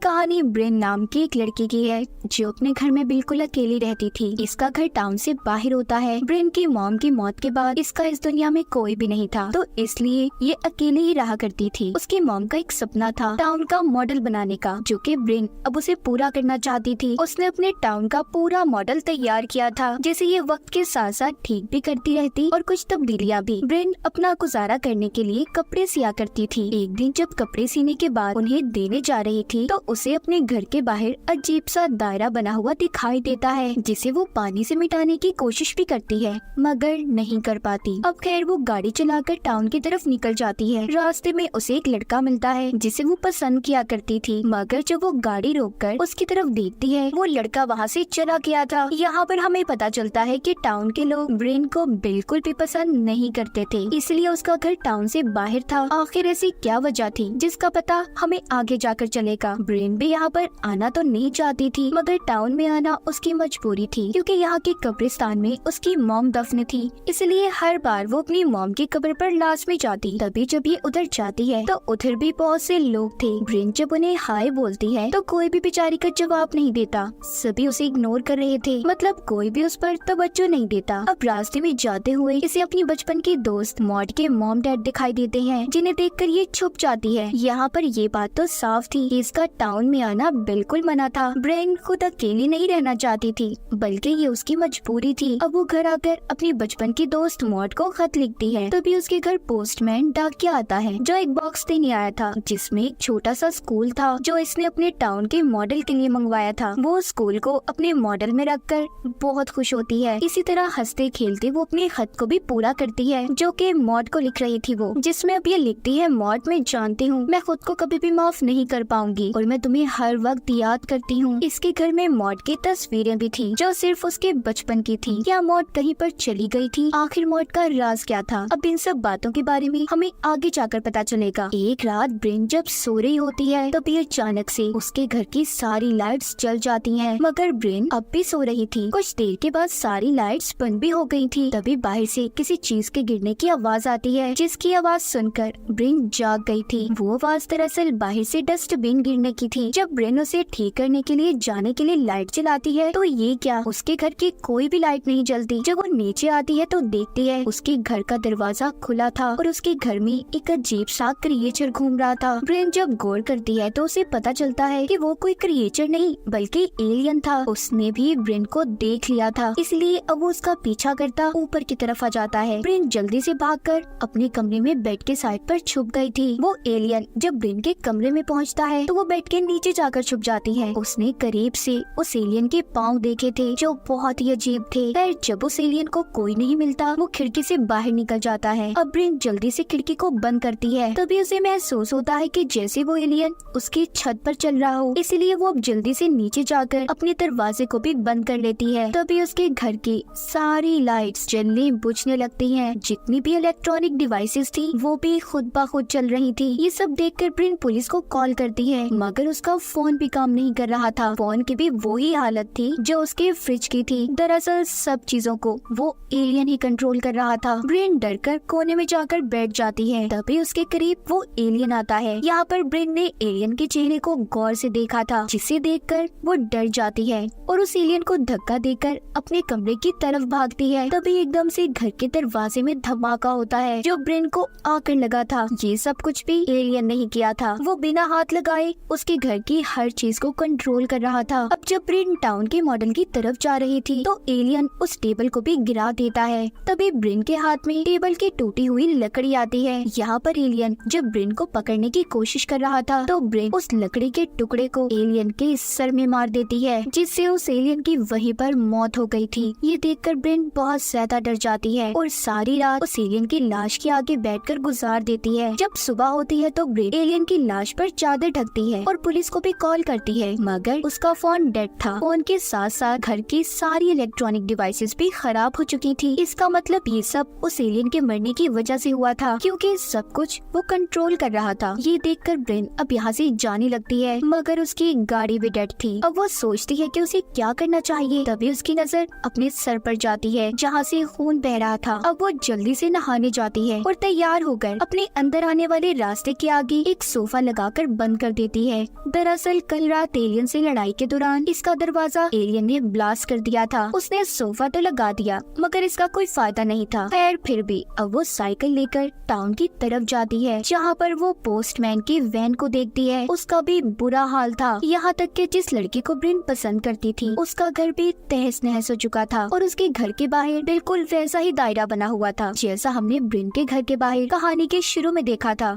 कहानी ब्रेन नाम की एक लड़की की है जो अपने घर में बिल्कुल अकेली रहती थी। इसका घर टाउन से बाहर होता है। ब्रेन की मॉम की मौत के बाद इसका इस दुनिया में कोई भी नहीं था, तो इसलिए ये अकेले ही रहा करती थी। उसकी मॉम का एक सपना था टाउन का मॉडल बनाने का, जो कि ब्रेन अब उसे पूरा करना चाहती थी। उसने अपने टाउन का पूरा मॉडल तैयार किया था, जिसे ये वक्त के साथ साथ ठीक भी करती रहती और कुछ तब्दीलियां भी। ब्रेन अपना गुजारा करने के लिए कपड़े सिया करती थी। एक दिन जब कपड़े सीने के बाद उन्हें देने जा रही थी तो उसे अपने घर के बाहर अजीब सा दायरा बना हुआ दिखाई देता है, जिसे वो पानी से मिटाने की कोशिश भी करती है मगर नहीं कर पाती। अब खैर वो गाड़ी चलाकर टाउन की तरफ निकल जाती है। रास्ते में उसे एक लड़का मिलता है जिसे वो पसंद किया करती थी, मगर जब वो गाड़ी रोककर उसकी तरफ देखती है वो लड़का वहाँ से चला गया था। यहाँ पर हमें पता चलता है कि टाउन के लोग ब्रेन को बिल्कुल भी पसंद नहीं करते थे, इसलिए उसका घर टाउन से बाहर था। आखिर ऐसी क्या वजह थी जिसका पता हमें आगे जाकर चलेगा। ब्रेन भी यहाँ पर आना तो नहीं चाहती थी, मगर टाउन में आना उसकी मजबूरी थी, क्योंकि यहाँ के कब्रिस्तान में उसकी मॉम दफन थी। इसलिए हर बार वो अपनी मॉम की कब्र पर लाजमी जाती। तभी जब ये उधर जाती है तो उधर भी बहुत से लोग थे। ब्रेन जब उन्हें हाय बोलती है तो कोई भी बेचारी का जवाब नहीं देता, सभी उसे इग्नोर कर रहे थे, मतलब कोई भी उस पर तवज्जो नहीं देता। अब रास्ते में जाते हुए इसे अपनी बचपन की दोस्त मॉड के मॉम डैड दिखाई देते हैं, जिन्हें देखकर ये छुप जाती है। यहाँ पर ये बात तो साफ थी कि इसका टाउन में आना बिल्कुल मना था। ब्रेन खुद अकेली नहीं रहना चाहती थी, बल्कि ये उसकी मजबूरी थी। अब वो घर आकर अपनी बचपन की दोस्त मॉड को खत लिखती है। तभी उसके घर पोस्टमैन डाकिया आता है, जो एक बॉक्स देने आया था जिसमें एक छोटा सा स्कूल था जो इसने अपने टाउन के मॉडल के लिए मंगवाया था। वो स्कूल को अपने मॉडल में रखकर बहुत खुश होती है। इसी तरह हंसते खेलते वो अपने खत को भी पूरा करती है, जो कि मॉड को लिख रही थी वो, जिसमें अब ये लिखती है, मॉड मैं जानती हूँ मैं खुद को कभी भी माफ नहीं कर पाऊंगी और मैं तुम्हें हर वक्त याद करती हूँ। इसके घर में मॉड की तस्वीरें भी थी जो सिर्फ उसके बचपन की थी। क्या मॉड कहीं पर चली गई थी? आखिर मॉड का राज क्या था? अब इन सब बातों के बारे में हमें आगे जाकर पता चलेगा। एक रात ब्रेन जब सो रही होती है तभी अचानक से उसके घर की सारी लाइट्स जल जाती हैं, मगर ब्रेन अब भी सो रही थी। कुछ देर के बाद सारी लाइट्स बंद भी हो गई थी। तभी बाहर से किसी चीज के गिरने की आवाज आती है, जिसकी आवाज सुनकर ब्रेन जाग गई थी। वो आवाज दरअसल बाहर से डस्टबिन गिरने की थी। जब ब्रेन उसे ठीक करने के लिए जाने के लिए लाइट जलाती है तो ये क्या, उसके घर की कोई भी लाइट नहीं जलती। जब वो नीचे आती है तो देखती है उसके घर का दरवाजा खुला था और उसके घर में एक अजीब सा क्रिएचर घूम रहा था। ब्रेन जब गौर करती है तो उसे पता चलता है कि वो कोई क्रिएचर नहीं बल्कि एलियन था। उसने भी ब्रेन को देख लिया था, इसलिए अब वो उसका पीछा करता ऊपर की तरफ आ जाता है। ब्रेन जल्दी से भागकर अपने कमरे में बेड के साइड पर छुप गई थी। वो एलियन जब ब्रेन के कमरे में पहुंचता है तो वो बेड के नीचे जाकर छुप जाती है। उसने करीब से उस एलियन के पाँव देखे थे जो बहुत ही अजीब थे। फिर जब उस एलियन को कोई नहीं मिलता वो खिड़की से बाहर निकल जाता है। अब ब्रेन जल्दी से खिड़की को बंद करती है। तभी उसे महसूस होता है कि जैसे वो एलियन उसकी छत पर चल रहा हो, इसलिए वो अब जल्दी से नीचे जाकर अपने दरवाजे को भी बंद कर लेती है। तभी उसके घर की सारी लाइट्स जलने बुझने लगती हैं। जितनी भी इलेक्ट्रॉनिक डिवाइसेस थी वो भी खुद ब खुद चल रही थी। ये सब देखकर ब्रेन पुलिस को कॉल करती है, मगर उसका फोन भी काम नहीं कर रहा था। फोन की भी वही हालत थी जो उसके फ्रिज की थी। दरअसल सब चीजों को वो एलियन ही कंट्रोल कर रहा था। ब्रेन डरकर कोने में जाकर बैठ जाती है। तभी उसके करीब वो एलियन आता है। यहाँ पर ब्रेन ने एलियन के चेहरे को गौर से देखा था, जिसे देखकर वो डर जाती है और उस एलियन को धक्का देकर अपने कमरे की तरफ भागती है। तभी एकदम से घर के दरवाजे में धमाका होता है जो ब्रेन को आकर लगा था। ये सब कुछ भी एलियन नहीं किया था, वो बिना हाथ लगाए उसके घर की हर चीज को कंट्रोल कर रहा था। अब जब ब्रेन टाउन के मॉडल की तरफ जा रही थी तो एलियन उस टेबल को भी गिरा देता है। तभी ब्रेन के हाथ में टेबल की टूटी हुई लकड़ी आती है। यहाँ पर एलियन जब ब्रेन को पकड़ने की कोशिश कर रहा था तो ब्रेन उस लकड़ी के टुकड़े को एलियन के सर में मार देती है, जिससे उस एलियन की वहीं पर मौत हो गई थी। ये देखकर ब्रेन बहुत ज्यादा डर जाती है और सारी रात उस एलियन की लाश के आगे बैठकर गुजार देती है। जब सुबह होती है तो ब्रेन एलियन की लाश पर चादर ढकती है और पुलिस को भी कॉल करती है, मगर उसका फोन डेड था। फोन के साथ साथ घर की सारी इलेक्ट्रॉनिक डिवाइसेस भी खराब हो चुकी थी। इसका मतलब ये सब उस एलियन के मरने की वजह से हुआ था, क्योंकि सब कुछ वो कंट्रोल कर रहा था। ये देखकर ब्रेन अब यहाँ से जाने लगती है, मगर उसकी गाड़ी भी डेड थी। अब वो सोचती है कि उसे क्या करना चाहिए। तभी उसकी नजर अपने सर पर जाती है जहाँ से खून बह रहा था। अब वो जल्दी से नहाने जाती है और तैयार होकर अपने अंदर आने वाले रास्ते के आगे एक सोफा लगाकर बंद कर देती है। दरअसल कल रात एलियन से लड़ाई के दौरान इसका दरवाजा एलियन ने ब्लास्ट कर दिया था। उसने सोफा तो लगा दिया मगर इसका कोई फायदा नहीं था। खैर फिर भी अब वो साइकिल लेकर टाउन की तरफ जाती है, जहाँ पर वो पोस्टमैन की वैन को देखती है। उसका भी बुरा हाल था, यहाँ तक कि जिस लड़की को ब्रिन पसंद करती थी उसका घर भी तहस नहस हो चुका था और उसके घर के बाहर बिल्कुल वैसा ही दायरा बना हुआ था जैसा हमने ब्रिन के घर के बाहर कहानी के शुरू में देखा था।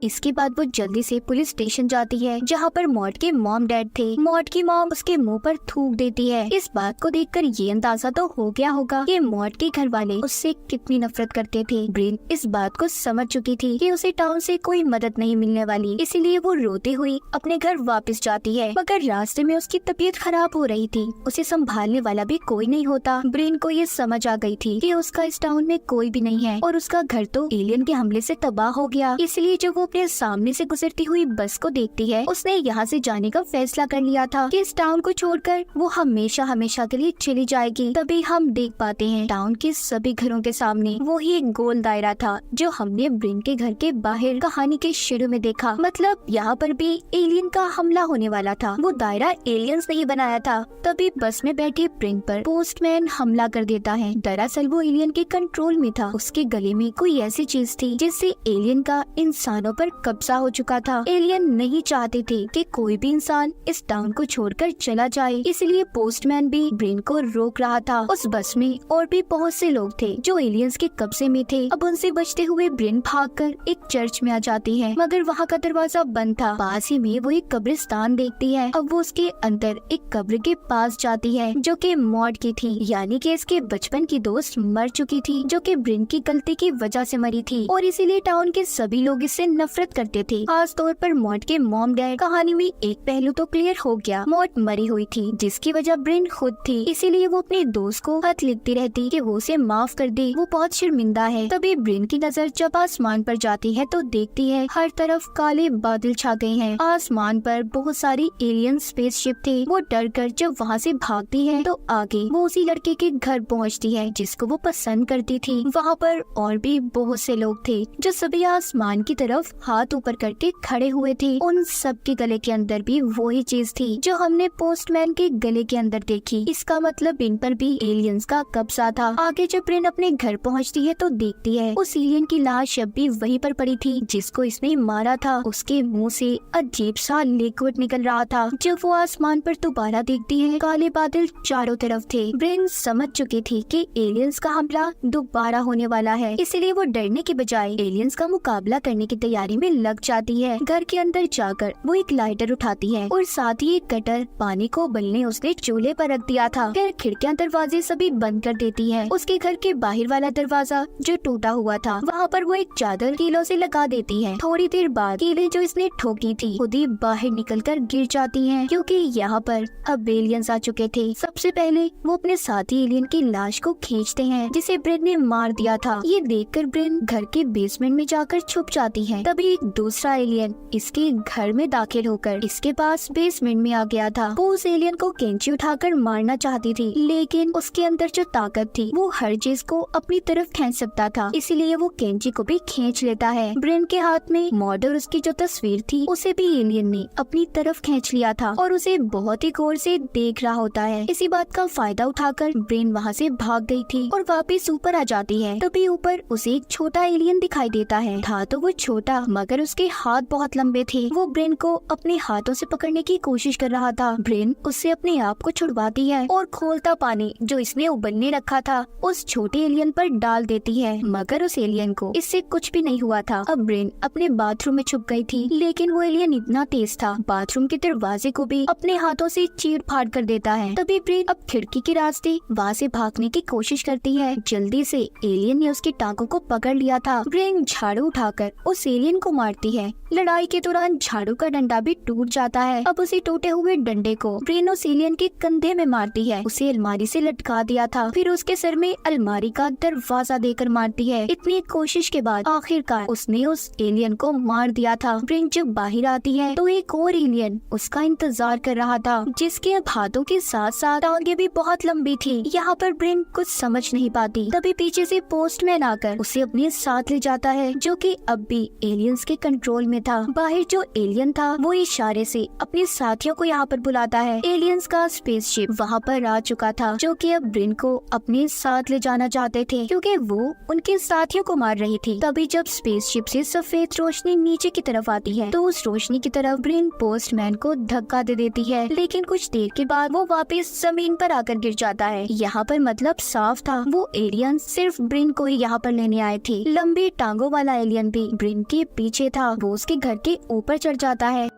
इसके बाद वो जल्दी से पुलिस स्टेशन जाती है, जहाँ पर मॉड के मॉम डैड थे। मॉड की मॉम उसके मुंह पर थूक देती है। इस बात को देखकर ये अंदाजा तो हो गया होगा कि मॉड के घर वाले उससे कितनी नफरत करते थे। ब्रिन इस बात को समझ चुकी थी कि उसे टाउन से कोई मदद नहीं मिलने वाली, इसीलिए वो रोते हुई अपने घर वापस जाती है। मगर रास्ते में उसकी तबीयत खराब हो रही थी, उसे संभालने वाला भी कोई नहीं होता। ब्रिन को ये समझ आ गई थी कि उसका इस टाउन में कोई भी नहीं है और उसका घर तो एलियन के हमले से तबाह हो गया। इसलिए जब वो अपने सामने से गुजरती हुई बस को देखती है, उसने यहाँ से जाने का फैसला कर लिया था कि इस टाउन को छोड़कर वो हमेशा हमेशा के लिए चली जाएगी। तभी हम देख पाते हैं टाउन के सभी घरों के सामने वो ही एक गोल दायरा था जो हमने ब्रिन के घर के बाहर कहानी के शुरू में देखा। मतलब यहाँ पर भी एलियन का हमला होने वाला था। वो दायरा एलियंस ने ही बनाया था। तभी बस में बैठे ब्रिन पर पोस्टमैन हमला कर देता है। दरअसल वो एलियन के कंट्रोल में था। उसके गले में कोई ऐसी चीज थी जिससे एलियन का इंसानों पर कब्जा हो चुका था। एलियन नहीं चाहते थे कि कोई भी इंसान इस टाउन को छोड़कर चला जाए, इसलिए पोस्टमैन भी ब्रिन को रोक रहा था। उस बस में और भी बहुत से लोग थे जो एलियंस के कब्जे में थे। अब उनसे बचते हुए ब्रिन भागकर एक चर्च में आ जाती है, मगर वहाँ का दरवाजा बंद था। पास ही में वो एक कब्रिस्तान देखती है। अब वो उसके अंदर एक कब्र के पास जाती है जो कि मॉड की थी, यानी कि इसके बचपन की दोस्त मर चुकी थी, जो कि ब्रिन की गलती की वजह से मरी थी और इसीलिए टाउन के सभी लोग इससे नफरत करते थे, खास तौर पर मॉड के मॉम डैड। कहानी में एक पहलू तो क्लियर हो गया, मॉड मरी हुई थी जिसकी वजह ब्रिन खुद थी, इसीलिए वो अपने दोस्त को खत लिखती रहती कि वो उसे माफ कर दे, वो बहुत शर्मिंदा है। तभी ब्रिन की नजर जब आसमान पर जाती है तो देखती है हर तरफ काले बादल छा गए हैं। आसमान पर बहुत सारी एलियन स्पेसशिप थे। वो डर कर जब वहाँ से भागती है तो आगे वो उसी लड़के के घर पहुँचती है जिसको वो पसंद करती थी। वहाँ पर और भी बहुत से लोग थे जो सभी आसमान की तरफ हाथ ऊपर करके खड़े हुए थे। उन सब के गले के अंदर भी वही चीज थी जो हमने पोस्टमैन के गले के अंदर देखी। इसका मतलब इन पर भी एलियंस का कब्जा था। आगे जब ब्रिन अपने घर पहुंचती है तो देखती है उस एलियन की लाश अब भी वहीं पर पड़ी थी जिसको इसने मारा था। उसके मुंह से अजीब सा लिक्विड निकल रहा था। जब वो आसमान पर दोबारा देखती है काले बादल चारों तरफ थे। ब्रिन समझ चुकी थी कि एलियंस का हमला दोबारा होने वाला है, इसलिए वो डरने के बजाय एलियंस का मुकाबला करने की तैयारी में लग जाती है। घर के अंदर जाकर वो एक लाइटर उठाती है और साथ ही एक कटर पानी को उबलने उसने चूल्हे पर रख दिया था। फिर खिड़कियां दरवाजे सभी बंद कर देती है। उसके घर के बाहर वाला दरवाजा जो टूटा हुआ था वहाँ पर वो एक चादर कीलों से लगा देती है। थोड़ी देर बाद कीलें जो इसने ठोकी थी खुद ही बाहर निकलकर गिर जाती हैं, क्योंकि यहाँ पर अब एलियंस आ चुके थे। सबसे पहले वो अपने साथी एलियन की लाश को खींचते हैं जिसे ब्रिन ने मार दिया था। ये देखकर ब्रिन घर के बेसमेंट में जाकर छुप जाती है। तभी दूसरा एलियन इसके घर में दाखिल होकर इसके पास बेसमेंट में आ गया था। वो उस एलियन को कैंची उठाकर मारना चाहती थी, लेकिन उसके अंदर जो ताकत थी वो हर चीज को अपनी तरफ खींच सकता था, इसीलिए वो कैंची को भी खींच लेता है। ब्रिन के हाथ में मॉड और उसकी जो तस्वीर थी उसे भी एलियन ने अपनी तरफ खींच लिया था और उसे बहुत ही गौर से देख रहा होता है। इसी बात का फायदा उठाकर ब्रिन वहाँ से भाग गई थी और वापिस ऊपर आ जाती है। तभी ऊपर उसे एक छोटा एलियन दिखाई देता है। था तो वो छोटा मगर उसके हाथ बहुत लंबे थे। वो ब्रिन को अपने हाथों से पकड़ने की कोशिश कर रहा था। ब्रिन उससे अपने आप को छुड़वाती है और खोलता पानी जो इसने उबलने रखा था उस छोटे एलियन पर डाल देती है, मगर उस एलियन को इससे कुछ भी नहीं हुआ था। अब ब्रिन अपने बाथरूम में छुप गई थी, लेकिन वो एलियन इतना तेज था बाथरूम के दरवाजे को भी अपने हाथों से चीर फाड़ कर देता है। तभी ब्रिन अब खिड़की के रास्ते वहाँ से भागने की कोशिश करती है। जल्दी से एलियन ने उसकी टांगों को पकड़ लिया था। ब्रिन झाड़ू उठाकर उस एलियन को मारती है। लड़ाई के दौरान झाड़ू का डंडा भी टूट जाता है। अब उसी टूटे हुए डंडे को ब्रिन उस एलियन के कंधे में मारती है। उसे अलमारी से लटका दिया था, फिर उसके सर में अलमारी का दरवाजा देकर मारती है। इतनी कोशिश के बाद आखिरकार उसने उस एलियन को मार दिया था। ब्रिन जब बाहर आती है तो एक और एलियन उसका इंतजार कर रहा था, जिसके हाथों के साथ साथ टांगे भी बहुत लंबी थी। यहाँ पर ब्रिन कुछ समझ नहीं पाती। तभी पीछे से पोस्टमैन आकर उसे अपने साथ ले जाता है, जो कि अब भी एलियन एलियंस के कंट्रोल में था। बाहर जो एलियन था वो इशारे से अपने साथियों को यहाँ पर बुलाता है। एलियंस का स्पेसशिप वहाँ पर आ चुका था, जो कि अब ब्रिन को अपने साथ ले जाना चाहते थे क्योंकि वो उनके साथियों को मार रही थी। तभी जब स्पेसशिप से सफेद रोशनी नीचे की तरफ आती है तो उस रोशनी की तरफ ब्रिन पोस्टमैन को धक्का दे देती है, लेकिन कुछ देर के बाद वो वापस जमीन पर आकर गिर जाता है। यहाँ पर मतलब साफ था, वो एलियन सिर्फ ब्रिन को ही यहाँ पर लेने आए थे। लंबी टांगों वाला एलियन भी ब्रिन के पीछे था, वो उसके घर के ऊपर चढ़ जाता है।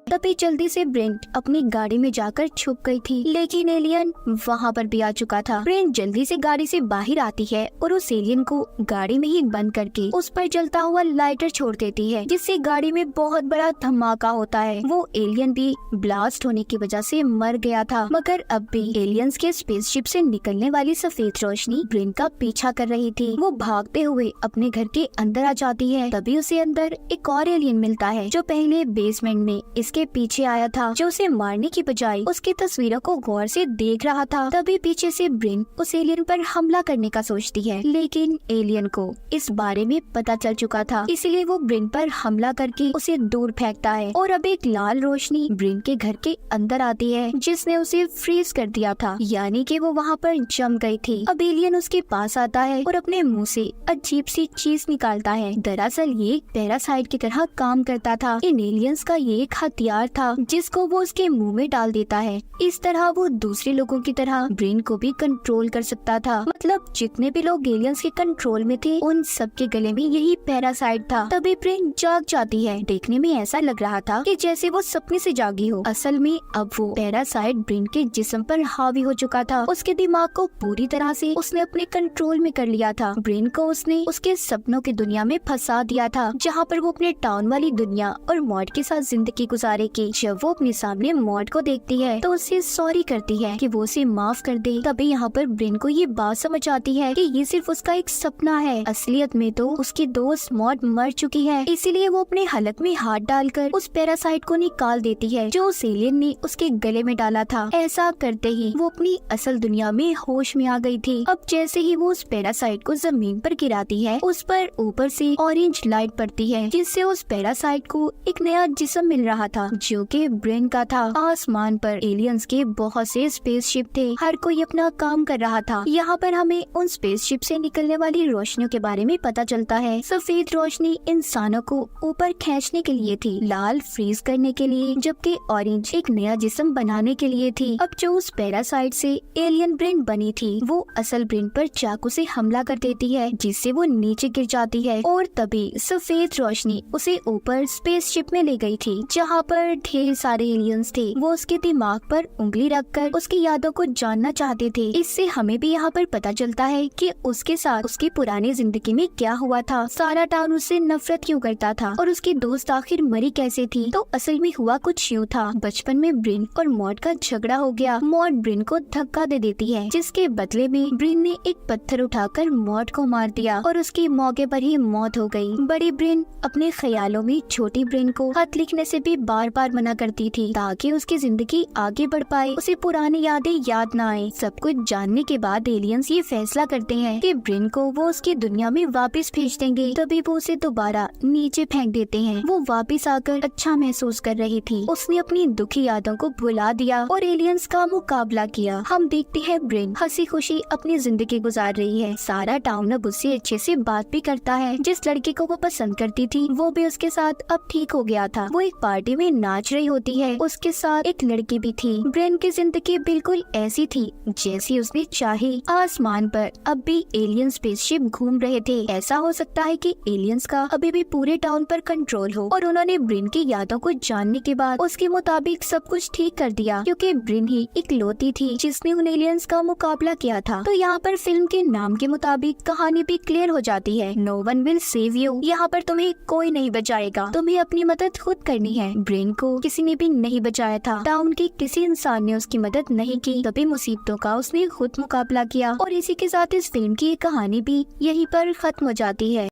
तभी जल्दी से ब्रिन अपनी गाड़ी में जाकर छुप गई थी, लेकिन एलियन वहाँ पर भी आ चुका था। ब्रिन जल्दी से गाड़ी से बाहर आती है और उस एलियन को गाड़ी में ही बंद करके उस पर जलता हुआ लाइटर छोड़ देती है, जिससे गाड़ी में बहुत बड़ा धमाका होता है। वो एलियन भी ब्लास्ट होने की वजह से मर गया था, मगर अब भी एलियंस के स्पेसशिप से निकलने वाली सफेद रोशनी ब्रिन का पीछा कर रही थी। वो भागते हुए अपने घर के अंदर आ जाती है। तभी उसे अंदर एक और एलियन मिलता है जो पहले बेसमेंट में इसके पीछे आया था, जो उसे मारने की बजाय उसकी तस्वीरों को गौर से देख रहा था। तभी पीछे से ब्रिन उस एलियन पर हमला करने का सोचती है, लेकिन एलियन को इस बारे में पता चल चुका था, इसलिए वो ब्रिन पर हमला करके उसे दूर फेंकता है। और अब एक लाल रोशनी ब्रिन के घर के अंदर आती है, जिसने उसे फ्रीज कर दिया था, यानी कि वो वहाँ पर जम गई थी। अब एलियन उसके पास आता है और अपने मुंह से अजीब सी चीज निकालता है। दरअसल ये पैरासाइट की तरह काम करता था। इन एलियंस का ये एक हथियार था जिसको वो उसके मुंह में डाल देता है। इस तरह वो दूसरे लोगों की तरह ब्रेन को भी कंट्रोल कर सकता था। मतलब जितने भी लोग एलियंस के कंट्रोल में थे उन सबके गले में यही पैरासाइट था। तभी ब्रेन जाग जाती है। देखने में ऐसा लग रहा था कि जैसे वो सपने से जागी हो। असल में अब वो पैरासाइट ब्रेन के जिस्म पर हावी हो चुका था। उसके दिमाग को पूरी तरह से उसने अपने कंट्रोल में कर लिया था। ब्रेन को उसने उसके सपनों की दुनिया में फंसा दिया था, जहाँ पर वो अपने टाउन वाली दुनिया और मॉड के साथ जिंदगी गुजारेगी। जब वो अपने सामने मॉड को देखती है तो उससे सॉरी करती है कि वो उसे माफ कर दे। तभी यहाँ पर ब्रेन को ये बात समझ आती है कि ये सिर्फ उसका एक सपना है। असलियत में तो उसकी दोस्त मॉड मर चुकी है। इसीलिए वो अपने हलक में हाथ डालकर उस पैरासाइट को निकाल देती है जो उस एलियन ने उसके गले में डाला था। ऐसा करते ही वो अपनी असल दुनिया में होश में आ गई थी। अब जैसे ही वो उस पैरासाइट को जमीन पर गिराती है, उस पर ऊपर से ऑरेंज लाइट पड़ती है, जिससे उस पैरासाइट को एक नया जिस्म मिल रहा था जो कि ब्रेन का था। आसमान पर एलियंस के बहुत से स्पेसशिप थे, हर कोई अपना काम कर रहा था। यहाँ पर हमें उन स्पेसशिप से निकलने वाली रोशनियों के बारे में पता चलता है। सफेद रोशनी इंसानों को ऊपर खींचने के लिए थी, लाल फ्रीज करने के लिए, जबकि ऑरेंज एक नया जिस्म बनाने के लिए थी। अब जो उस पैरासाइट से एलियन ब्रेन बनी थी वो असल ब्रेन पर चाकू से हमला कर देती है, जिससे वो नीचे गिर जाती है। और तभी सफेद रोशनी उसे ऊपर स्पेसशिप में ले गई थी, जहाँ पर ढेर सारे एलियंस थे। वो उसके दिमाग पर उंगली रखकर उसकी यादों को जानना चाहते थे। इससे हमें भी यहाँ पर पता चलता है कि उसके साथ उसकी पुरानी जिंदगी में क्या हुआ था, सारा टाउन उससे नफरत क्यों करता था और उसकी दोस्त आखिर मरी कैसे थी। तो असल में हुआ कुछ यूँ था, बचपन में ब्रेन और मॉड का झगड़ा हो गया। मॉड ब्रेन को धक्का दे देती है, जिसके बदले में ब्रेन ने एक पत्थर उठाकर मॉड को मार दिया और उसकी मौके पर ही मौत हो गई। बड़ी ब्रेन अपने ख्यालों में छोटी ब्रेन को खत लिखने से भी बार बार मना करती थी, ताकि उसकी जिंदगी आगे बढ़ पाए, उसे पुरानी यादें याद न आए। सब कुछ जानने के बाद एलियंस ये फैसला करते हैं कि ब्रेन को वो उसकी दुनिया में वापस भेज देंगे। तभी वो उसे दोबारा नीचे फेंक देते हैं। वो वापस आकर अच्छा महसूस कर रही थी, उसने अपनी दुखी यादों को भुला दिया और एलियंस का मुकाबला किया। हम देखते हैं ब्रेन हंसी खुशी अपनी जिंदगी गुजार रही है। सारा टाउन अब उससे अच्छे से बात भी करता है। जिस लड़के को वो पसंद करती थी वो भी उसके साथ अब ठीक हो गया था। वो एक पार्टी में नाच रही होती है, उसके साथ एक लड़की भी थी। ब्रेन की जिंदगी बिल्कुल ऐसी थी जैसी उसने चाही। आसमान पर अब भी एलियन स्पेसशिप घूम रहे थे। ऐसा हो सकता है कि एलियंस का अभी भी पूरे टाउन पर कंट्रोल हो और उन्होंने ब्रेन की यादों को जानने के बाद उसके मुताबिक सब कुछ ठीक कर दिया, क्योंकि ब्रेन ही इकलौती थी जिसने उन एलियंस का मुकाबला किया था। तो यहाँ पर फिल्म के नाम के मुताबिक कहानी भी क्लियर हो जाती है। No one will save you. यहाँ पर तुम्हें कोई नहीं बचाएगा, तुम्हें अपनी मदद खुद करनी है। ब्रेन को किसी ने भी नहीं बचाया था, टाउन के किसी इंसान ने उसकी मदद नहीं की। तभी मुसीबतों का उसने खुद मुकाबला किया। और इसी के साथ इस फिल्म की कहानी भी यहीं पर खत्म हो जाती है।